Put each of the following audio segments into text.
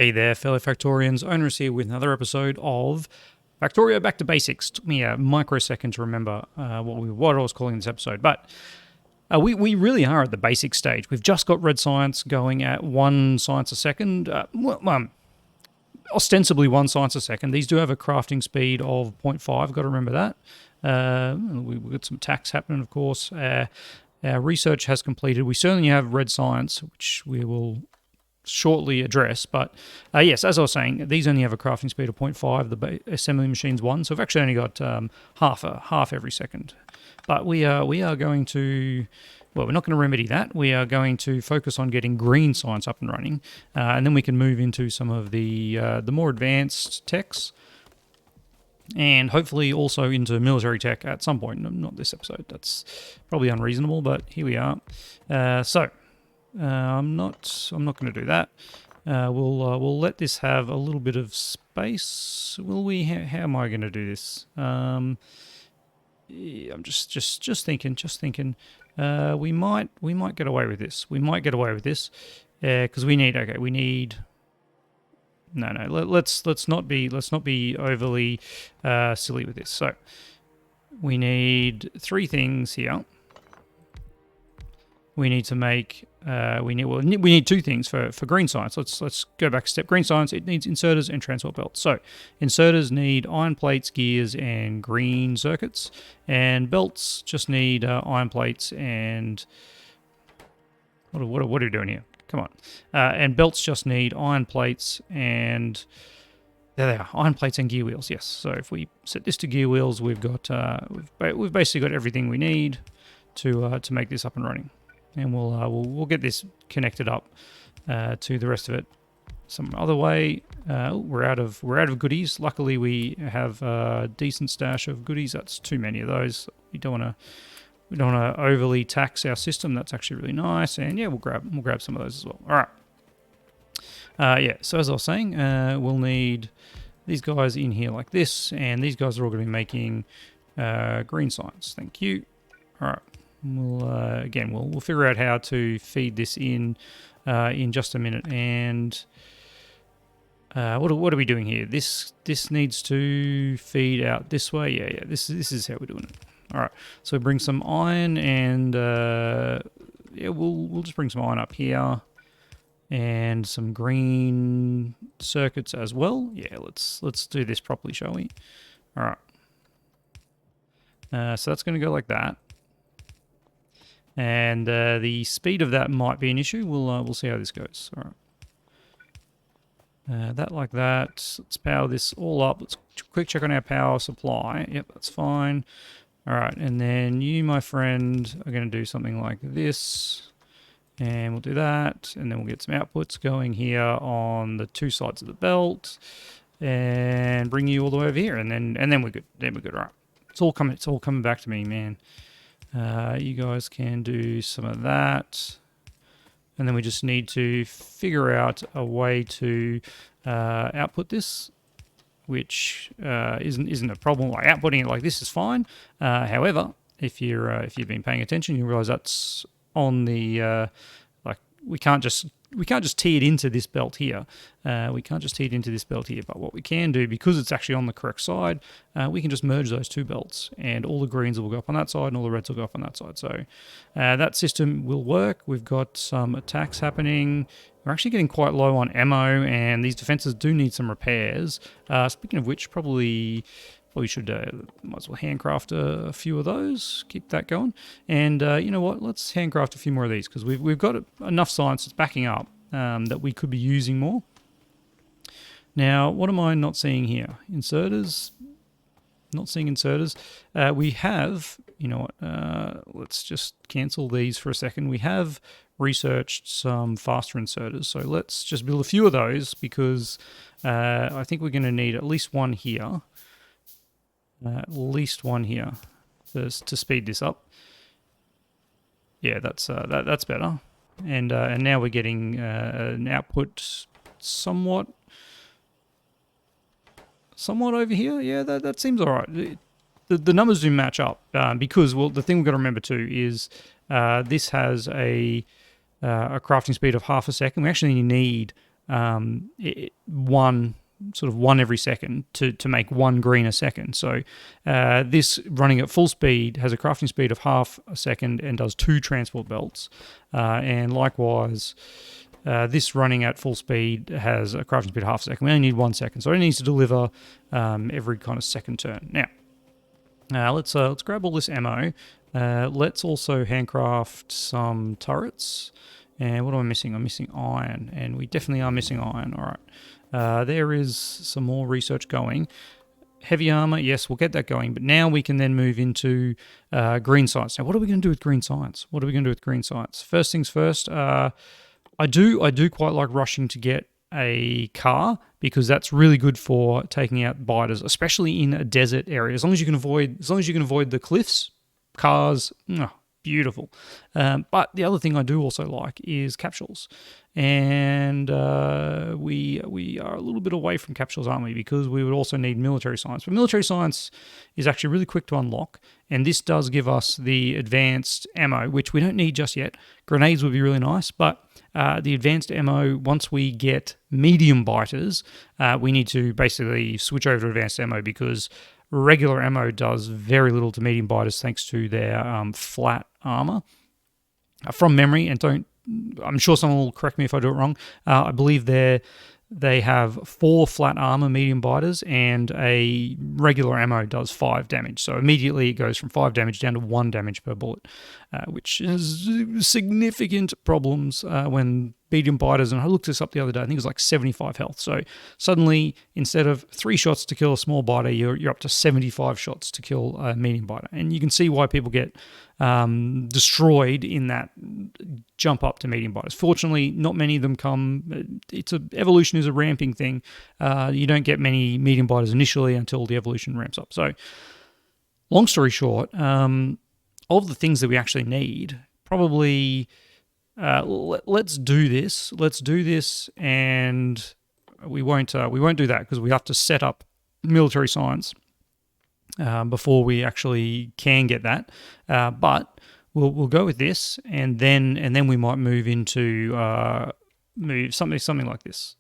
Hey there, fellow Factorians. Owners here with another episode of Factorio Back to Basics. Took me a microsecond to remember what I was calling this episode, but we really are at the basic stage. We've just got red science going at 1 science a second. Ostensibly 1 science a second. These do have a crafting speed of 0.5. Got to remember that. We've got some attacks happening, of course. Our research has completed. We certainly have red science, which we will shortly address, but yes, as I was saying, these only have a crafting speed of 0.5. The assembly machine's 1, so we've actually only got half every second. But we are going to, well, we're not going to remedy that. We are going to focus on getting green science up and running, and then we can move into some of the more advanced techs, and hopefully also into military tech at some point. Not this episode. That's probably unreasonable, but here we are. I'm not going to do that. We'll let this have a little bit of space. Will we? How am I going to do this? I'm just thinking. We might get away with this. Because we need. No. Let's not be overly silly with this. So we need 3 things here. We need to make. We need 2 things for green science. Let's go back a step. Green science, it needs inserters and transport belts. So inserters need iron plates, gears, and green circuits, and belts just need iron plates and what are we doing here? Come on. And belts just need iron plates and there they are, iron plates and gear wheels. Yes. So if we set this to gear wheels, we've got we've basically got everything we need to make this up and running. And we'll get this connected up to the rest of it some other way. We're out of goodies. Luckily, we have a decent stash of goodies. That's too many of those. We don't want to overly tax our system. That's actually really nice. And yeah, we'll grab some of those as well. All right. Yeah. So as I was saying, we'll need these guys in here like this, and these guys are all going to be making green science. Thank you. All right. We'll figure out how to feed this in just a minute. And what are we doing here? This needs to feed out this way. Yeah. This is how we're doing it. All right. So we bring some iron, and we'll just bring some iron up here, and some green circuits as well. Yeah. Let's do this properly, shall we? All right. So that's going to go like that. And the speed of that might be an issue. We'll see how this goes. All right. That like that. Let's power this all up. Let's quick check on our power supply. Yep, that's fine. All right, and then you, my friend, are going to do something like this. And we'll do that. And then we'll get some outputs going here on the 2 sides of the belt. And bring you all the way over here. And then we're good. Then we're good. All right. It's all coming back to me, man. You guys can do some of that, and then we just need to figure out a way to output this, which isn't a problem. Like outputting it like this is fine. However, if you've been paying attention, you realize that's on the we can't just tee it into this belt here. But what we can do, because it's actually on the correct side, we can just merge those 2 belts, and all the greens will go up on that side and all the reds will go up on that side. So that system will work. We've got some attacks happening. We're actually getting quite low on ammo, and these defenses do need some repairs. Speaking of which, probably should might as well handcraft a few of those, keep that going. And you know what, let's handcraft a few more of these, because we've got enough science that's backing up that we could be using more. Now, what am I not seeing here? Inserters. Not seeing inserters. We have, you know what, let's just cancel these for a second. We have researched some faster inserters, so let's just build a few of those, because I think we're going to need at least one here. To speed this up. Yeah, that's better. And now we're getting an output somewhat over here. Yeah, that seems all right. The numbers do match up because, well, the thing we've got to remember too is this has a crafting speed of half a second. We actually need one every second to make 1 green a second. So this running at full speed has a crafting speed of half a second and does 2 transport belts. And likewise, this running at full speed has a crafting speed of half a second. We only need 1 second, so it needs to deliver every kind of second turn. Now, let's grab all this ammo. Let's also handcraft some turrets. And what am I missing? I'm missing iron, and we definitely are missing iron. All right. There is some more research going. Heavy armor, yes, we'll get that going. But now we can then move into green science. Now, what are we going to do with green science? First things first. I do quite like rushing to get a car because that's really good for taking out biters, especially in a desert area. As long as you can avoid the cliffs, cars, beautiful. But the other thing I do also like is capsules, and we are a little bit away from capsules, aren't we? Because we would also need military science. But military science is actually really quick to unlock, and this does give us the advanced ammo, which we don't need just yet. Grenades would be really nice, but the advanced ammo, once we get medium biters, we need to basically switch over to advanced ammo because regular ammo does very little to medium biters thanks to their flat armor. From memory, and I'm sure someone will correct me if I do it wrong, I believe they have 4 flat armor medium biters, and a regular ammo does 5 damage. So immediately it goes from 5 damage down to 1 damage per bullet, which is significant problems when medium biters, and I looked this up the other day, I think it was like 75 health. So suddenly, instead of 3 shots to kill a small biter, you're up to 75 shots to kill a medium biter. And you can see why people get destroyed in that jump up to medium biters. Fortunately, not many of them come. Evolution is a ramping thing. You don't get many medium biters initially until the evolution ramps up. So, long story short, of the things that we actually need, probably let's do this, and we won't do that because we have to set up military science before we actually can get that. But we'll go with this, and then we might move into something like this.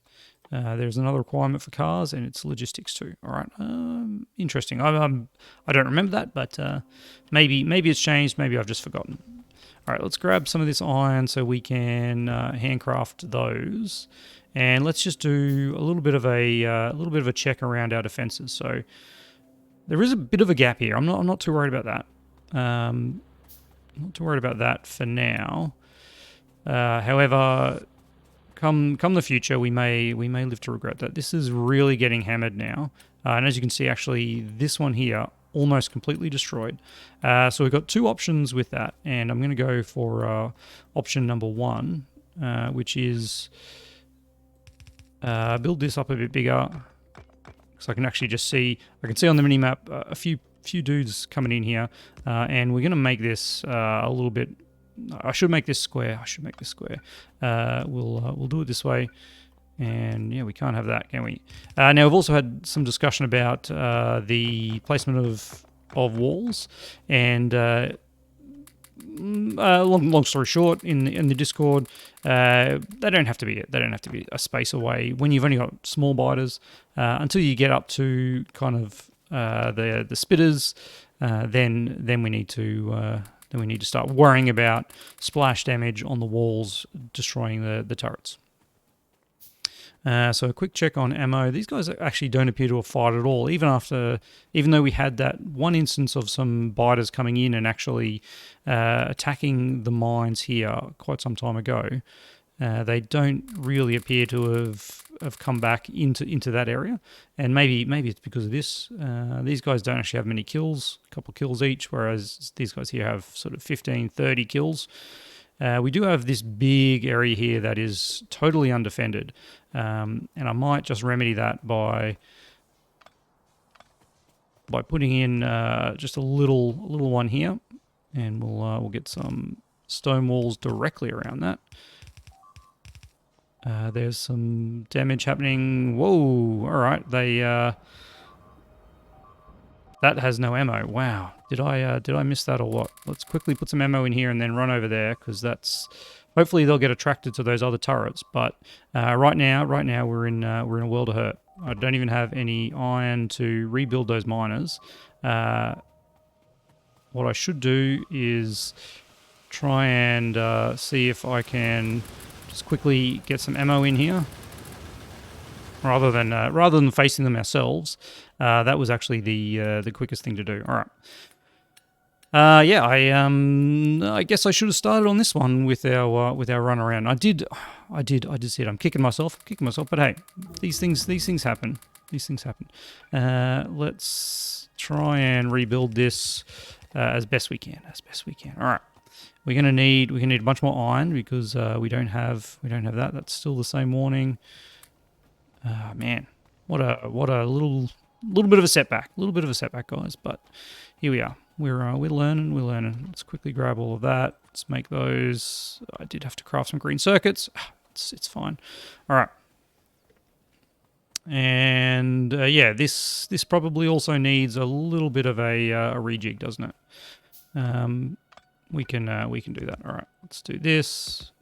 There's another requirement for cars, and it's logistics too. All right, interesting. I don't remember that, but maybe it's changed. Maybe I've just forgotten. All right, let's grab some of this iron so we can handcraft those, and let's just do a little bit of a check around our defenses. So there is a bit of a gap here. I'm not too worried about that. Not too worried about that for now. However, come the future, we may live to regret that. This is really getting hammered now, and as you can see, actually, this one here almost completely destroyed. So we've got 2 options with that, and I'm going to go for option number 1, which is build this up a bit bigger, so I can actually just see. I can see on the minimap a few dudes coming in here, and we're going to make this a little bit. I should make this square. We'll do it this way. And yeah, we can't have that, can we? Now, we've also had some discussion about the placement of walls, and long story short, in the Discord, they don't have to be it. They don't have to be a space away when you've only got small biters. Until you get up to kind of the spitters, then we need to start worrying about splash damage on the walls, destroying the turrets. So a quick check on ammo. These guys actually don't appear to have fired at all, even though we had that one instance of some biters coming in and actually attacking the mines here quite some time ago. They don't really appear to have come back into that area, and maybe it's because of this. These guys don't actually have many kills, a couple of kills each, whereas these guys here have sort of 15, 30 kills. We do have this big area here that is totally undefended, and I might just remedy that by putting in just a little one here, and we'll get some stone walls directly around that. There's some damage happening. Whoa! All right, that has no ammo. Wow. Did I miss that or what? Let's quickly put some ammo in here and then run over there, because that's... If hopefully they'll get attracted to those other turrets. But right now we're in a world of hurt. I don't even have any iron to rebuild those miners. What I should do is try and see if I can just quickly get some ammo in here, rather than facing them ourselves. That was actually the quickest thing to do. All right. Yeah, I guess I should have started on this one with our run around. I did see it. I'm kicking myself, but hey, these things happen. These things happen. Let's try and rebuild this as best we can. All right. We're gonna need a bunch more iron because we don't have that. That's still the same warning. Man, what a little bit of a setback. Guys. But here we are. We're learning. Let's quickly grab all of that. Let's make those. I did have to craft some green circuits. It's fine. All right. And yeah, this probably also needs a little bit of a rejig, doesn't it? We can do that. All right. Let's do this.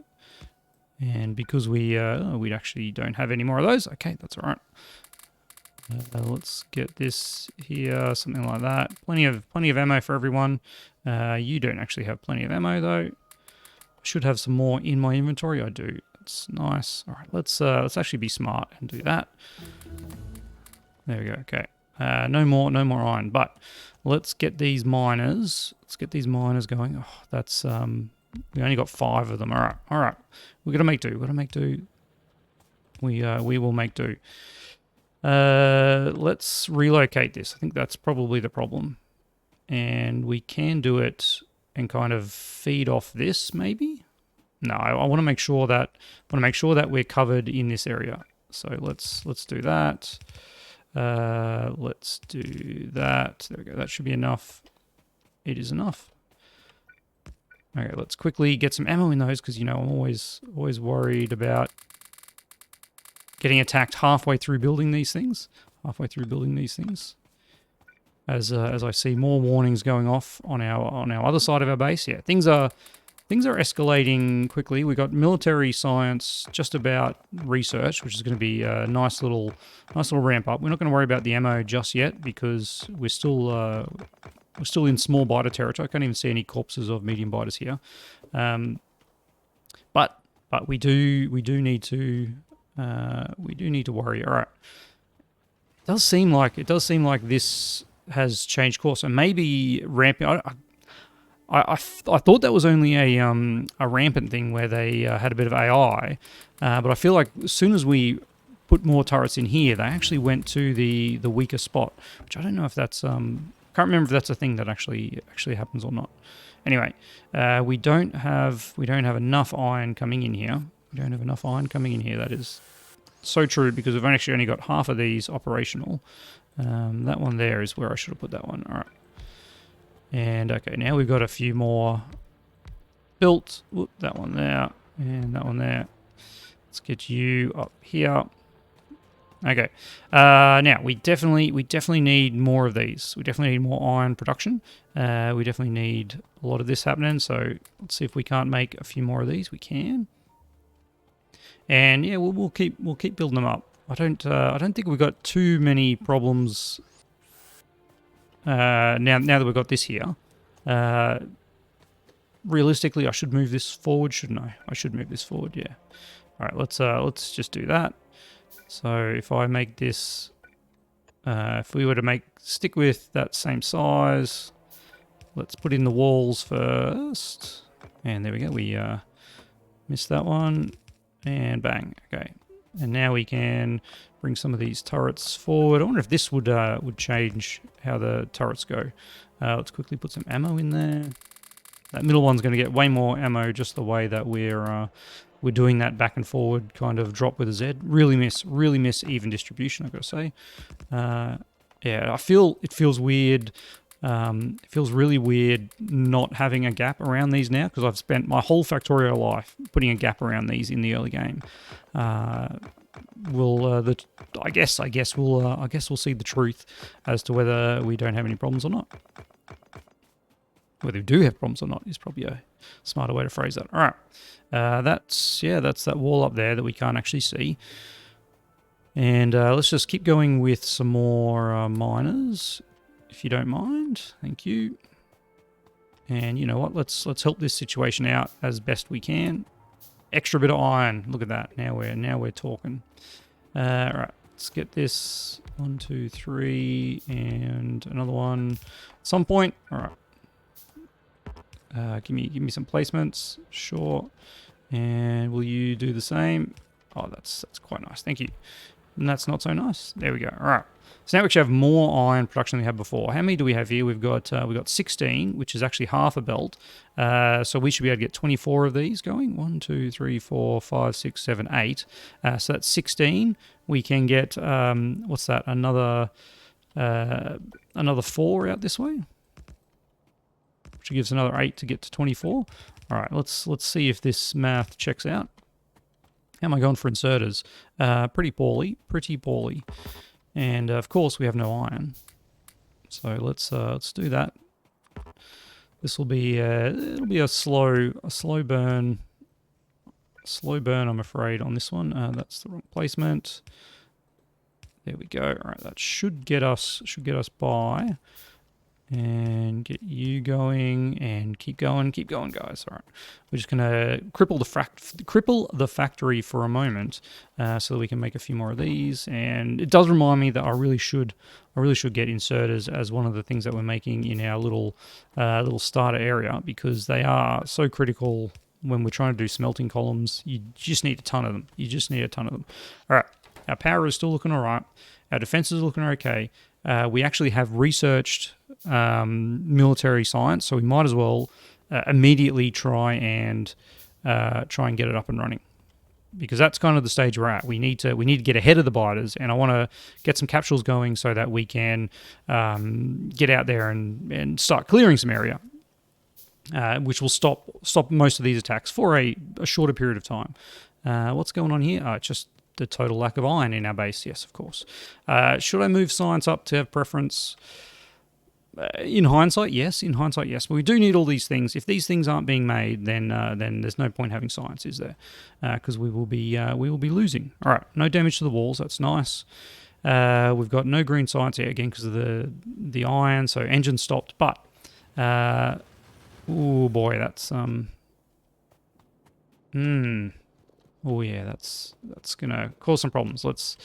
And because we actually don't have any more of those, okay, that's all right. Let's get this here, something like that. Plenty of ammo for everyone. You don't actually have plenty of ammo though. I should have some more in my inventory. I do. That's nice. All right, let's actually be smart and do that. There we go. Okay. No more iron. But let's get these miners. Going. Oh, that's we only got 5 of them. All right. We're gonna make do. We will make do. Let's relocate this. I think that's probably the problem. And we can do it and kind of feed off this, maybe? No, I want to make sure that we're covered in this area. So let's do that. Let's do that. There we go. That should be enough. It is enough. Okay, let's quickly get some ammo in those because, you know, I'm always worried about getting attacked halfway through building these things. As I see more warnings going off on our other side of our base. Yeah, things are escalating quickly. We got military science just about research, which is going to be a nice little ramp up. We're not going to worry about the ammo just yet because we're still in small biter territory. I can't even see any corpses of medium biters here. But we do need to worry. All right. It does seem like this has changed course, and maybe rampant. I thought that was only a rampant thing where they had a bit of AI, but I feel like as soon as we put more turrets in here, they actually went to the weaker spot, which I don't know if that's can't remember if that's a thing that actually happens or not. Anyway, we don't have enough iron coming in here. That is so true because we've actually only got half of these operational. That one there is where I should have put that one. All right. And okay, now we've got a few more built. Whoop, that one there and that one there. Let's get you up here. Okay. Now we definitely need more of these. We definitely need more iron production. We definitely need a lot of this happening. So let's see if we can't make a few more of these. We can. And yeah, we'll keep building them up. I don't think we've got too many problems. Now that we've got this here, realistically, I should move this forward, shouldn't I? I should move this forward, yeah. All right, let's just do that. So if I make this, if we were to stick with that same size, let's put in the walls first. And there we go. We missed that one, and bang. Okay, and now we can bring some of these turrets forward. I wonder if this would change how the turrets go. Let's quickly put some ammo in there. That middle one's going to get way more ammo just the way that we're doing that back and forward kind of drop with a Z. Really miss even distribution, I've got to say. Yeah, it feels weird. It feels really weird not having a gap around these now because I've spent my whole Factorio life putting a gap around these in the early game. I guess we'll see the truth as to whether we don't have any problems or not. whether we do have problems or not is probably a smarter way to phrase that. All right, that's that wall up there that we can't actually see. And let's just keep going with some more miners, if you don't mind. Thank you. And you know what? Let's help this situation out as best we can. Extra bit of iron. Look at that. Now we're talking. All right. Let's get this 1, 2, 3, and another one at some point. All right. Give me some placements. Sure. And will you do the same? Oh, that's quite nice. Thank you. And that's not so nice. There we go. All right. So now we actually have more iron production than we had before. How many do we have here? We've got 16, which is actually half a belt. So we should be able to get 24 of these going. 1, 2, 3, 4, 5, 6, 7, 8. So that's 16. We can get what's that? Another 4 out this way, which gives another 8 to get to 24. All right. Let's see if this math checks out. How am I going for inserters? Pretty poorly. And of course we have no iron. So let's do that. This will be it'll be a slow burn. I'm afraid on this one. That's the wrong placement. There we go. All right, that should get us by. And get you going and keep going, guys. All right, we're just gonna cripple the factory for a moment, so that we can make a few more of these. And it does remind me that I really should get inserters as one of the things that we're making in our little starter area, because they are so critical when we're trying to do smelting columns. You just need a ton of them. All right, our power is still looking all right. Our defense is looking okay. We actually have researched military science, so we might as well immediately try and get it up and running, because that's kind of the stage we're at. We need to get ahead of the biters, and I want to get some capsules going so that we can get out there and start clearing some area, which will stop most of these attacks for a shorter period of time. What's going on here? It's just the total lack of iron in our base. Yes, of course. Should I move science up to have preference? In hindsight, yes. But we do need all these things. If these things aren't being made, then there's no point having science, is there? Because we will be losing. All right, no damage to the walls. That's nice. We've got no green science here again because of the iron. So engine stopped. But oh boy, that's Oh yeah, that's gonna cause some problems. Let's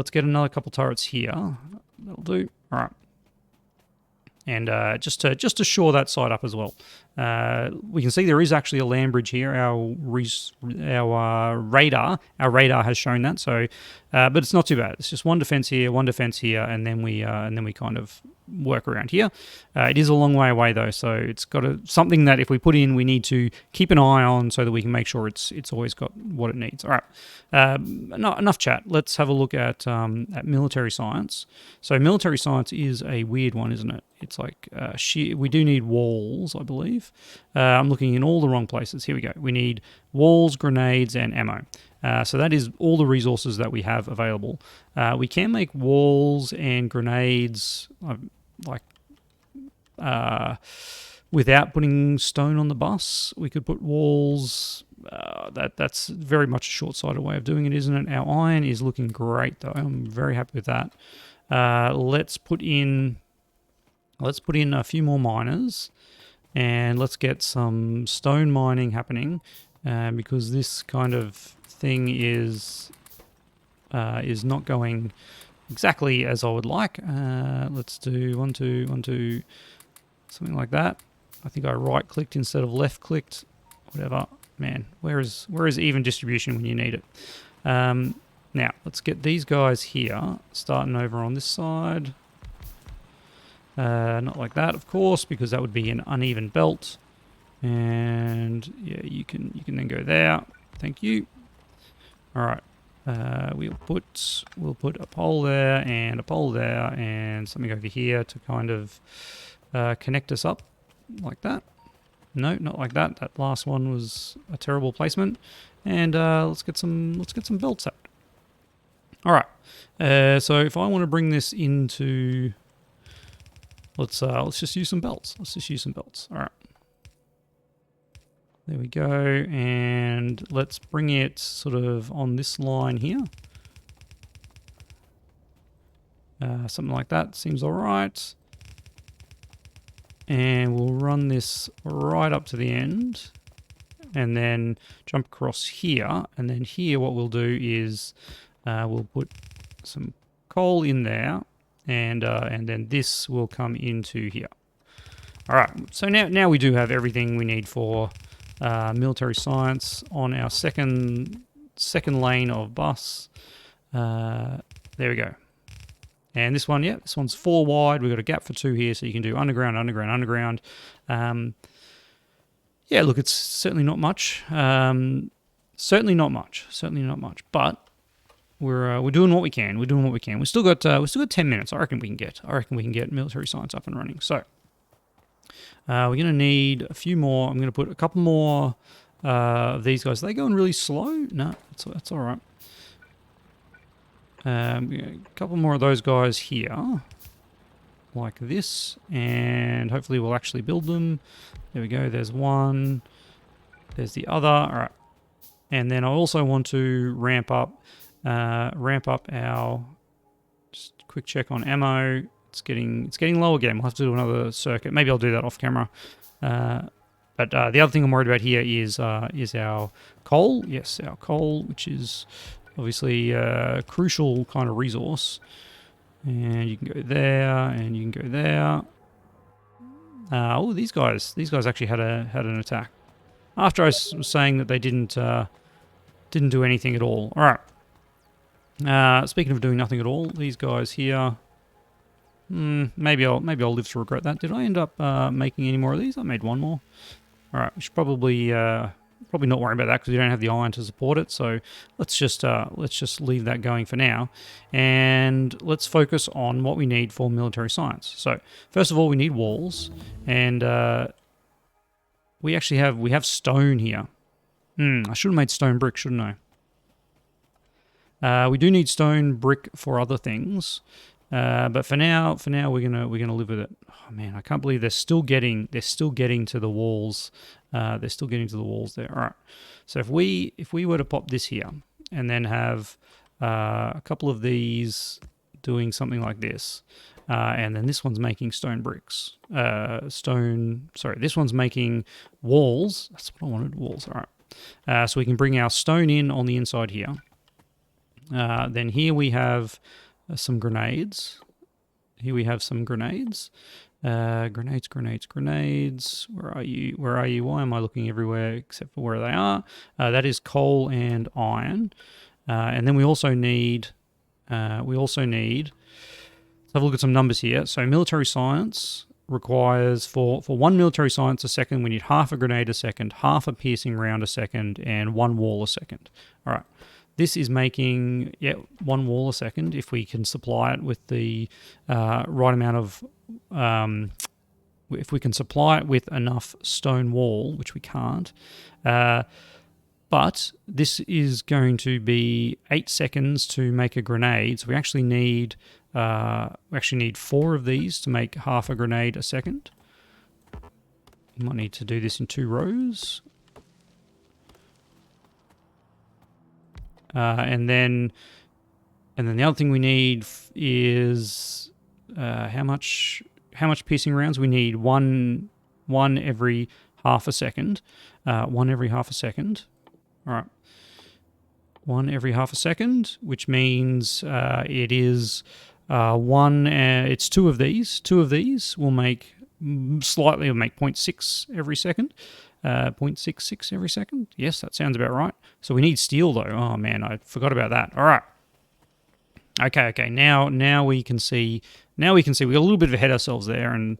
get another couple turrets here. That'll do. All right. And just to shore that side up as well. We can see there is actually a land bridge here. Our radar has shown that. So, but it's not too bad. It's just one defense here, and then we kind of work around here. It is a long way away though, so it's got something that if we put in, we need to keep an eye on so that we can make sure it's always got what it needs. All right, enough chat. Let's have a look at military science. So military science is a weird one, isn't it? It's like we do need walls, I believe. I'm looking in all the wrong places. Here we go. We need walls, grenades, and ammo. So that is all the resources that we have available. We can make walls and grenades without putting stone on the bus. We could put walls. That's very much a short-sighted way of doing it, isn't it? Our iron is looking great, though. I'm very happy with that. Let's put in a few more miners, and let's get some stone mining happening, because this kind of thing is not going exactly as I would like. Let's do 1, 2, 1, 2, something like that. I think I right-clicked instead of left-clicked. Whatever, man. Where is even distribution when you need it? Now let's get these guys here, starting over on this side. Not like that, of course, because that would be an uneven belt. And yeah, you can then go there. Thank you. All right. We'll put a pole there and a pole there and something over here to kind of connect us up like that. No, not like that. That last one was a terrible placement. And let's get some belts out. All right. So if I want to bring this into let's just use some belts. Let's just use some belts. All right. There we go, and let's bring it sort of on this line here. Something like that seems all right. And we'll run this right up to the end, and then jump across here. And then here, what we'll do is we'll put some coal in there, and then this will come into here. All right. So now we do have everything we need for military science on our second lane of bus. There we go. And this one, yeah, this one's 4 wide. We've got a gap for 2 here, so you can do underground, underground, underground. Yeah, look, it's certainly not much. Certainly not much. Certainly not much. But we're doing what we can. We're doing what we can. We still got 10 minutes. I reckon we can get military science up and running. So we're going to need a few more. I'm going to put a couple more of these guys. Are they going really slow? No, that's all right. A couple more of those guys here, like this, and hopefully we'll actually build them. There we go. There's one. There's the other. All right. And then I also want to ramp up our. Just quick check on ammo. It's getting low again. We'll have to do another circuit. Maybe I'll do that off camera. But the other thing I'm worried about here is our coal. Yes, our coal, which is obviously a crucial kind of resource. And you can go there, and you can go there. Oh, these guys actually had an attack. After I was saying that they didn't do anything at all. All right. Speaking of doing nothing at all, these guys here. Maybe I'll live to regret that. Did I end up making any more of these? I made one more. All right. We should probably not worry about that because we don't have the iron to support it. So let's just leave that going for now, and let's focus on what we need for military science. So first of all, we need walls, and we have stone here. I should have made stone brick, shouldn't I? We do need stone brick for other things, but for now we're gonna live with it. Oh man, I can't believe they're still getting to the walls. They're still getting to the walls there. All right. So if we were to pop this here and then have a couple of these doing something like this, and then this one's making stone bricks. This one's making walls. That's what I wanted. Walls. All right. So we can bring our stone in on the inside here. Then here we have some grenades. Grenades. Grenades. Where are you? Why am I looking everywhere except for where they are? That is coal and iron. And then we also need. Let's have a look at some numbers here. So military science requires for 1 military science a second, we need half a grenade a second, half a piercing round a second, and 1 wall a second. All right. This is making 1 wall a second if we can supply it with the right amount of. If we can supply it with enough stone wall, which we can't. But this is going to be 8 seconds to make a grenade. So we actually need 4 of these to make half a grenade a second. You might need to do this in 2 rows. And then the other thing we need is how much piercing rounds? We need one every half a second. 1 every half a second. All right. 1 every half a second, which means it is it's 2 of these. 2 of these will make 0.6 every second. 0.66 every second. Yes, that sounds about right. So we need steel though. Oh man, I forgot about that. All right. Okay. Now we can see. We got a little bit ahead of ourselves there, and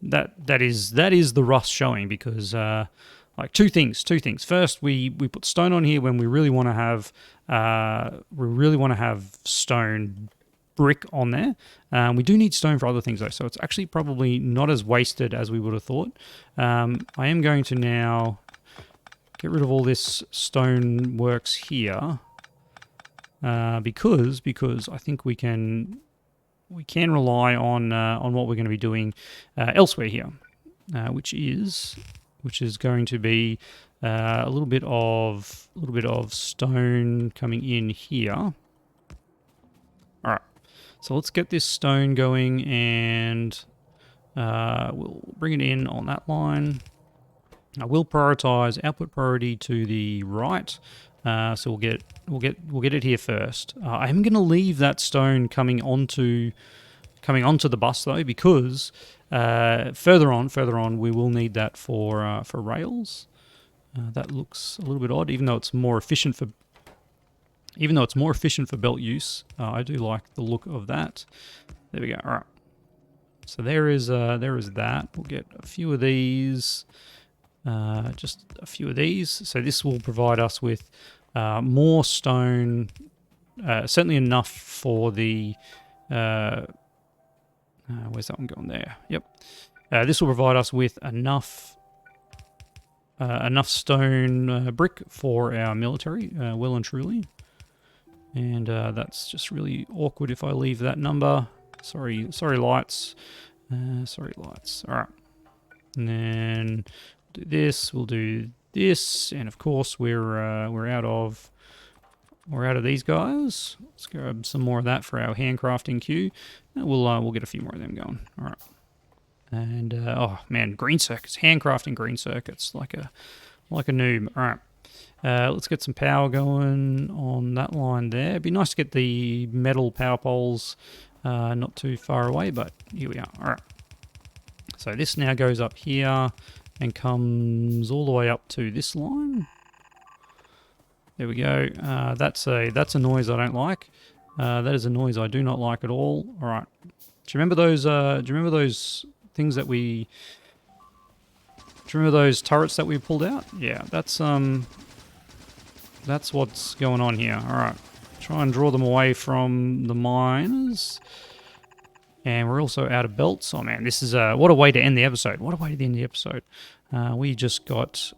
that is the rust showing because like two things. First, we put stone on here when we really want to have stone brick on there. We do need stone for other things though, so it's actually probably not as wasted as we would have thought. I am going to now get rid of all this stone works here because I think we can rely on what we're going to be doing elsewhere here, which is going to be a little bit of stone coming in here. All right, so let's get this stone going, and we'll bring it in on that line. I will prioritize output priority to the right, so we'll get it here first. I'm going to leave that stone coming onto the bus though, because further on we will need that for rails. That looks a little bit odd, even though it's more efficient for belt use. I do like the look of that. There we go. All right. So there is that. We'll get a few of these. Just a few of these. So this will provide us with more stone, certainly enough for the... where's that one going there? Yep. This will provide us with enough stone brick for our military, well and truly. And that's just really awkward if I leave that number. Sorry, lights. Sorry, lights. All right. And then do this. We'll do this, and of course we're out of these guys. Let's grab some more of that for our handcrafting queue. And we'll get a few more of them going. All right. And oh man, green circuits, handcrafting green circuits like a noob. All right. Let's get some power going on that line there. It'd be nice to get the metal power poles not too far away, but here we are. All right. So this now goes up here and comes all the way up to this line. There we go. That's a noise I don't like. That is a noise I do not like at all. All right. Do you remember those? Do you remember those things that we? Do you remember those turrets that we pulled out? Yeah, that's what's going on here. All right. Try and draw them away from the miners. And we're also out of belts. Oh man, this is what a way to end the episode. What a way to end the episode. We just got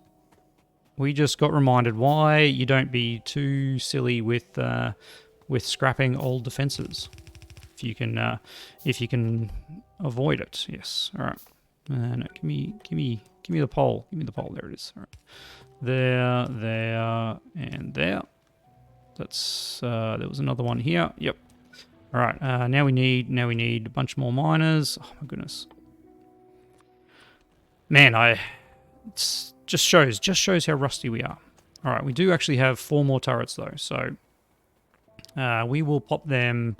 reminded why you don't be too silly with scrapping old defenses. If you can avoid it. Yes. All right. No, give me the pole. Give me the pole. There it is. All right. There, and there. That's there was another one here. Yep. All right. Now we need a bunch more miners. Oh my goodness. Man, it just shows how rusty we are. All right. We do actually have 4 more turrets though, so we will pop them.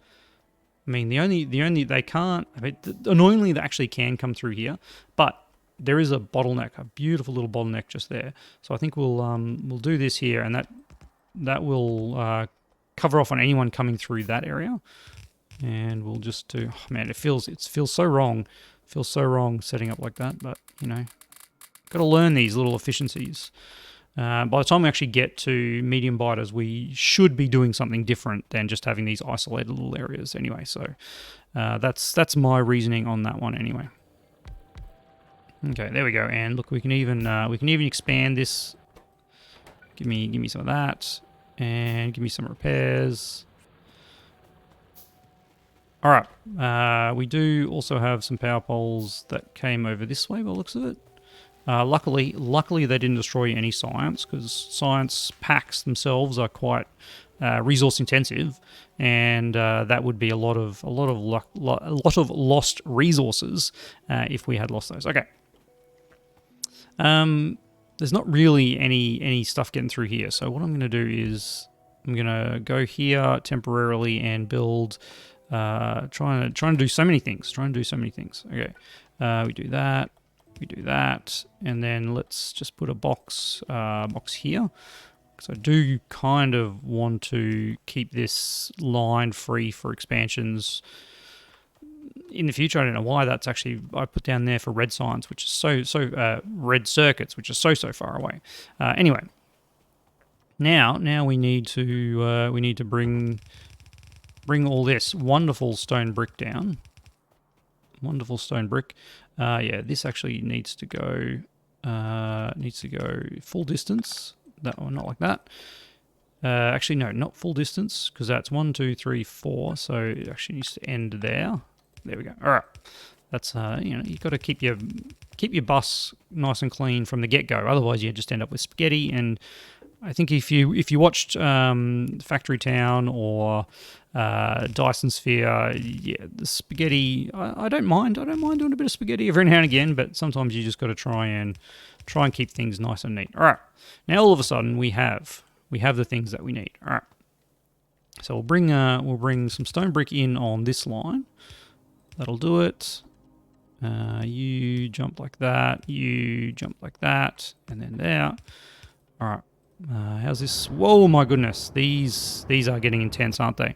I mean, the only they can't. I mean, annoyingly, they actually can come through here, but there is a bottleneck, a beautiful little bottleneck just there. So I think we'll do this here, and that will cover off on anyone coming through that area. And we'll just do. Oh man, it feels so wrong. It feels so wrong setting up like that, but you know, got to learn these little efficiencies. By the time we actually get to medium biters, we should be doing something different than just having these isolated little areas anyway. So that's my reasoning on that one anyway. Okay, there we go. And look, we can even expand this. Give me some of that, and give me some repairs. All right. We do also have some power poles that came over this way by the looks of it. Luckily, they didn't destroy any science, because science packs themselves are quite resource intensive, and that would be a lot of lost resources if we had lost those. Okay. There's not really any stuff getting through here, so what I'm going to do is I'm going to go here temporarily and build. Trying to do so many things. Okay. We do that. We do that, and then let's just put a box here. So I do kind of want to keep this line free for expansions in the future. I don't know why that's actually I put down there for red science, which is red circuits, which is so far away. Anyway, now we need to bring all this wonderful stone brick down. Wonderful stone brick. Yeah, this actually needs to go full distance. That one, not like that. Actually, no, not full distance, because that's 1, 2, 3, 4. So it actually needs to end there. There we go. All right. That's you've got to keep your bus nice and clean from the get-go. Otherwise, you just end up with spaghetti. And I think if you watched Factory Town or Dyson Sphere, yeah, the spaghetti. I don't mind. I don't mind doing a bit of spaghetti every now and again, but sometimes you just got to try and keep things nice and neat. All right. Now all of a sudden we have the things that we need. All right. So we'll bring some stone brick in on this line. That'll do it. You jump like that. You jump like that, and then there. All right. How's this? Whoa, my goodness! These are getting intense, aren't they?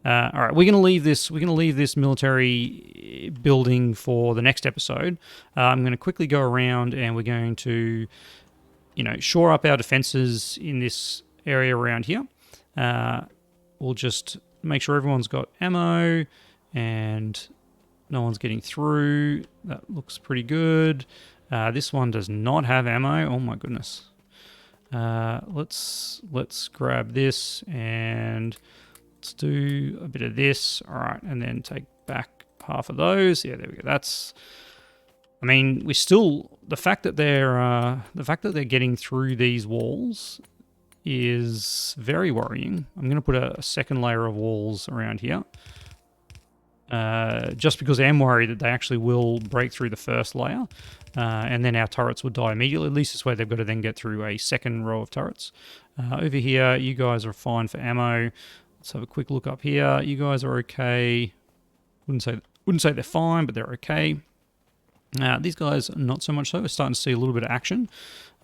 All right, we're gonna leave this. We're gonna leave this military building for the next episode. I'm gonna quickly go around, and we're going to, shore up our defenses in this area around here. We'll just make sure everyone's got ammo and no one's getting through. That looks pretty good. This one does not have ammo. Oh my goodness. Let's grab this and let's do a bit of this. All right, and then take back half of those. Yeah, there we go. I mean, we still, the fact that they're getting through these walls is very worrying. I'm going to put a second layer of walls around here. Just because I am worried that they actually will break through the first layer, and then our turrets will die immediately. At least this way they've got to then get through a second row of turrets. Over here, you guys are fine for ammo. Let's have a quick look up here. You guys are okay. Wouldn't say they're fine, but they're okay. These guys not so much so. We're starting to see a little bit of action,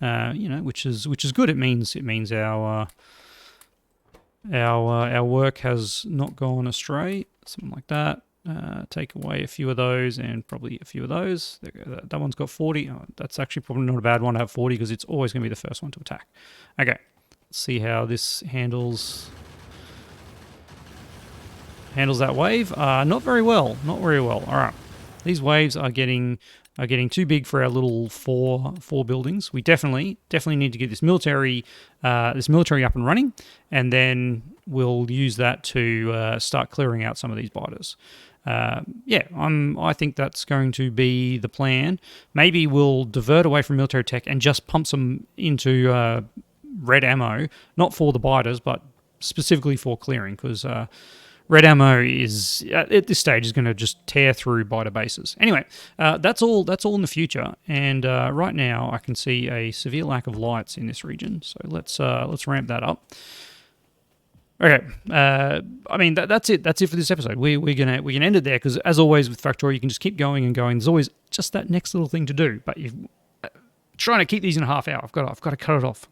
which is good. It means our work has not gone astray. Something like that. Take away a few of those and probably a few of those. There we go. That one's got 40. Oh, that's actually probably not a bad one to have 40 because it's always going to be the first one to attack. Okay, let's see how this handles that wave. Not very well. Not very well. All right, these waves are getting too big for our little four buildings. We definitely need to get this military up and running, and then we'll use that to start clearing out some of these biters. I think that's going to be the plan. Maybe we'll divert away from military tech and just pump some into red ammo, not for the biters, but specifically for clearing, because red ammo is at this stage is going to just tear through biter bases. Anyway, that's all in the future, and right now I can see a severe lack of lights in this region. So let's ramp that up. Okay, I mean that's it. That's it for this episode. We're gonna end it there because, as always with Factorio, you can just keep going and going. There's always just that next little thing to do. But you're trying to keep these in a half hour. I've got to cut it off.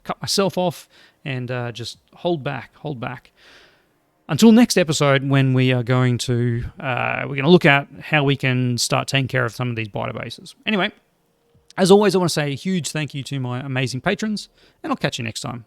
Cut myself off, and just hold back. Until next episode, when we are going to look at how we can start taking care of some of these biter bases. Anyway, as always, I want to say a huge thank you to my amazing patrons, and I'll catch you next time.